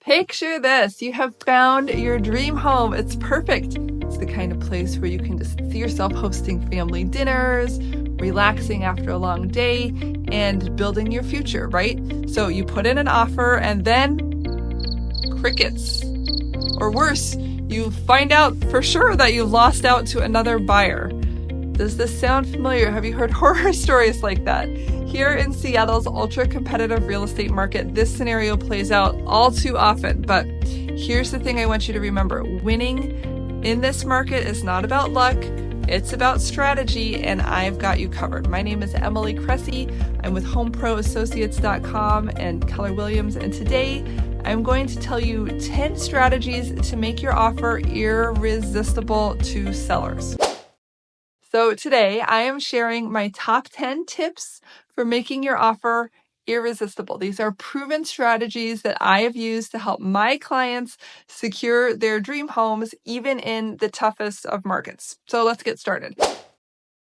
Picture this. You have found your dream home. It's perfect. It's the kind of place where you can just see yourself hosting family dinners, relaxing after a long day, and building your future, right? So you put in an offer and then crickets. Or worse, you find out for sure that you lost out to another buyer. Does this sound familiar? Have you heard horror stories like that? Here in Seattle's ultra-competitive real estate market, this scenario plays out all too often. But here's the thing I want you to remember. Winning in this market is not about luck. It's about strategy, and I've got you covered. My name is Emily Cressey. I'm with HomeProAssociates.com and Keller Williams, and today I'm going to tell you 10 strategies to make your offer irresistible to sellers. So today I am sharing my top 10 tips for making your offer irresistible. These are proven strategies that I have used to help my clients secure their dream homes, even in the toughest of markets. So let's get started.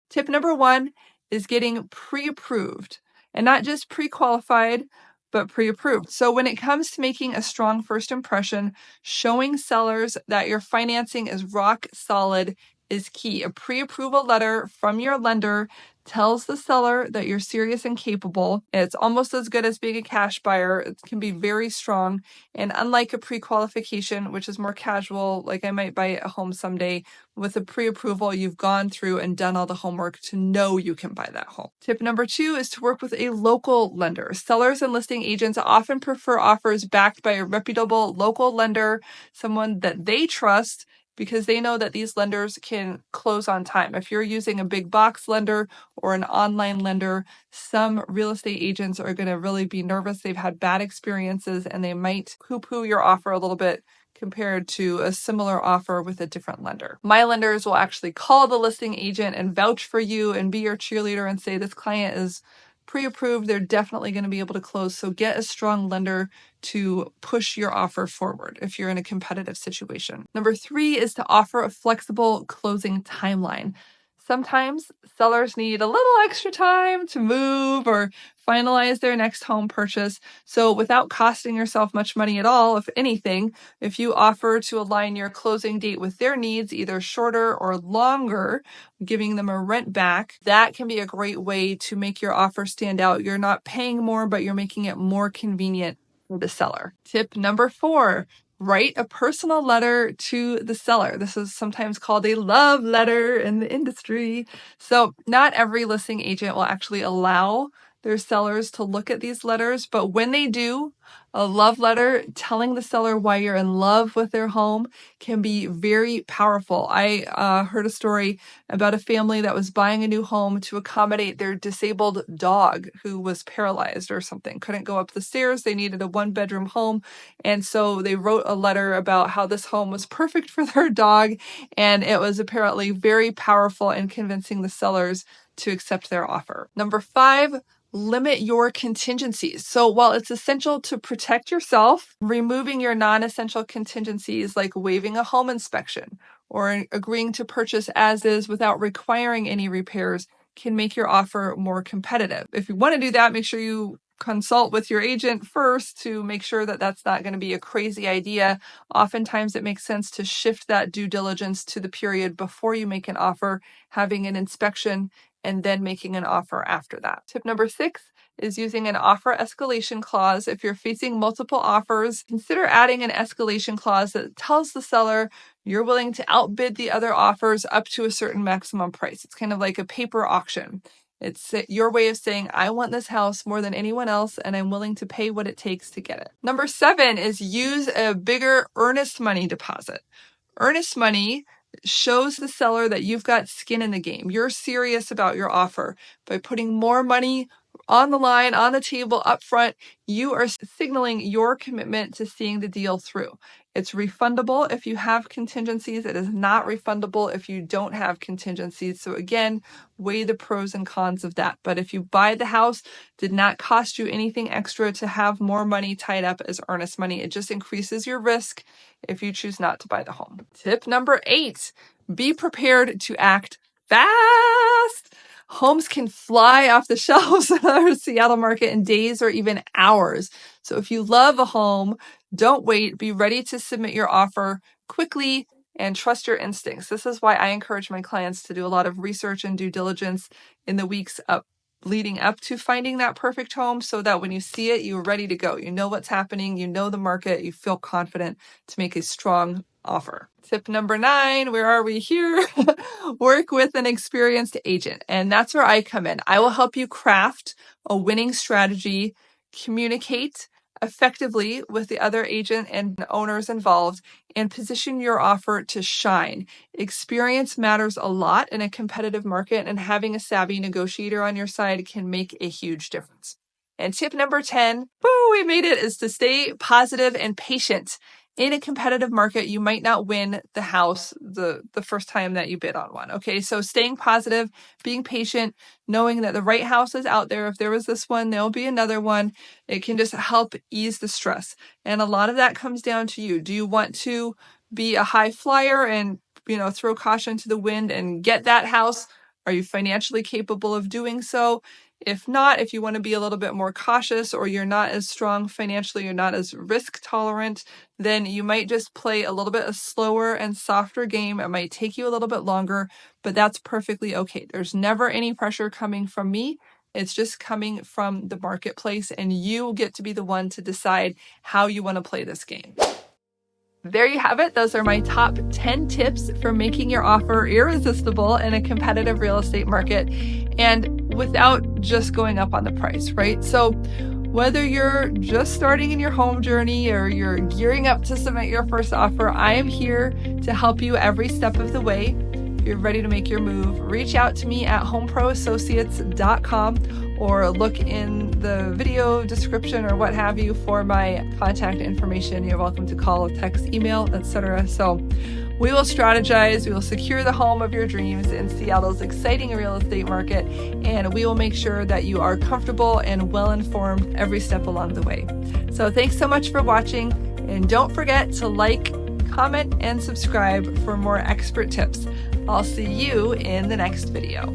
Tip number 1 is getting pre-approved, and not just pre-qualified, but pre-approved. So when it comes to making a strong first impression, showing sellers that your financing is rock solid is key. A pre-approval letter from your lender tells the seller that you're serious and capable. It's almost as good as being a cash buyer. It can be very strong. And unlike a pre-qualification, which is more casual, like I might buy a home someday, with a pre-approval, you've gone through and done all the homework to know you can buy that home. Tip number 2 is to work with a local lender. Sellers and listing agents often prefer offers backed by a reputable local lender, someone that they trust, because they know that these lenders can close on time. If you're using a big box lender or an online lender, some real estate agents are going to really be nervous. They've had bad experiences and they might poo-poo your offer a little bit compared to a similar offer with a different lender. My lenders will actually call the listing agent and vouch for you and be your cheerleader and say this client is pre-approved. They're definitely going to be able to close. So get a strong lender to push your offer forward if you're in a competitive situation. Number 3 is to offer a flexible closing timeline. Sometimes sellers need a little extra time to move or finalize their next home purchase. So without costing yourself much money at all, if anything, if you offer to align your closing date with their needs, either shorter or longer, giving them a rent back, that can be a great way to make your offer stand out. You're not paying more, but you're making it more convenient for the seller. Tip number 4, write a personal letter to the seller. This is sometimes called a love letter in the industry. So not every listing agent will actually allow their sellers to look at these letters, but when they do, a love letter telling the seller why you're in love with their home can be very powerful. I heard a story about a family that was buying a new home to accommodate their disabled dog who was paralyzed or something, couldn't go up the stairs. They needed a 1-bedroom home. And so they wrote a letter about how this home was perfect for their dog. And it was apparently very powerful in convincing the sellers to accept their offer. Number 5, limit your contingencies. So while it's essential to protect yourself, removing your non-essential contingencies like waiving a home inspection or agreeing to purchase as is without requiring any repairs can make your offer more competitive. If you want to do that, make sure you consult with your agent first to make sure that that's not going to be a crazy idea. Oftentimes it makes sense to shift that due diligence to the period before you make an offer, having an inspection, and then making an offer after that. Tip number 6 is using an offer escalation clause. If you're facing multiple offers, consider adding an escalation clause that tells the seller you're willing to outbid the other offers up to a certain maximum price. It's kind of like a paper auction. It's your way of saying, I want this house more than anyone else, and I'm willing to pay what it takes to get it. Number 7 is use a bigger earnest money deposit. Earnest money shows the seller that you've got skin in the game. You're serious about your offer. By putting more money on the line, on the table, up front, you are signaling your commitment to seeing the deal through. It's refundable if you have contingencies. It is not refundable if you don't have contingencies. So again, weigh the pros and cons of that. But if you buy the house, did not cost you anything extra to have more money tied up as earnest money. It just increases your risk if you choose not to buy the home. Tip number 8, be prepared to act fast. Homes can fly off the shelves in our Seattle market in days or even hours. So if you love a home, don't wait. Be ready to submit your offer quickly and trust your instincts. This is why I encourage my clients to do a lot of research and due diligence in the weeks leading up to finding that perfect home, so that when you see it, you're ready to go. You know what's happening, you know the market, you feel confident to make a strong offer. Tip number 9, where are we here? Work with an experienced agent. And that's where I come in. I will help you craft a winning strategy, communicate effectively with the other agent and owners involved, and position your offer to shine. Experience matters a lot in a competitive market, and having a savvy negotiator on your side can make a huge difference. And tip number 10, woo, we made it, is to stay positive and patient. In a competitive market, you might not win the house the first time that you bid on one. Okay, so staying positive, being patient, knowing that the right house is out there. If there was this one, there'll be another one. It can just help ease the stress. And a lot of that comes down to you. Do you want to be a high flyer and throw caution to the wind and get that house? Are you financially capable of doing so? If not, if you want to be a little bit more cautious, or you're not as strong financially, you're not as risk tolerant, then you might just play a little bit a slower and softer game. It might take you a little bit longer, but that's perfectly okay. There's never any pressure coming from me. It's just coming from the marketplace, and you get to be the one to decide how you want to play this game. There you have it. Those are my top 10 tips for making your offer irresistible in a competitive real estate market, and without just going up on the price, right? So whether you're just starting in your home journey or you're gearing up to submit your first offer, I am here to help you every step of the way. If you're ready to make your move, reach out to me at homeproassociates.com, or look in the video description or what have you for my contact information. You're welcome to call, text, email, etc. So we will strategize, we will secure the home of your dreams in Seattle's exciting real estate market, and we will make sure that you are comfortable and well-informed every step along the way. So thanks so much for watching, and don't forget to like, comment, and subscribe for more expert tips. I'll see you in the next video.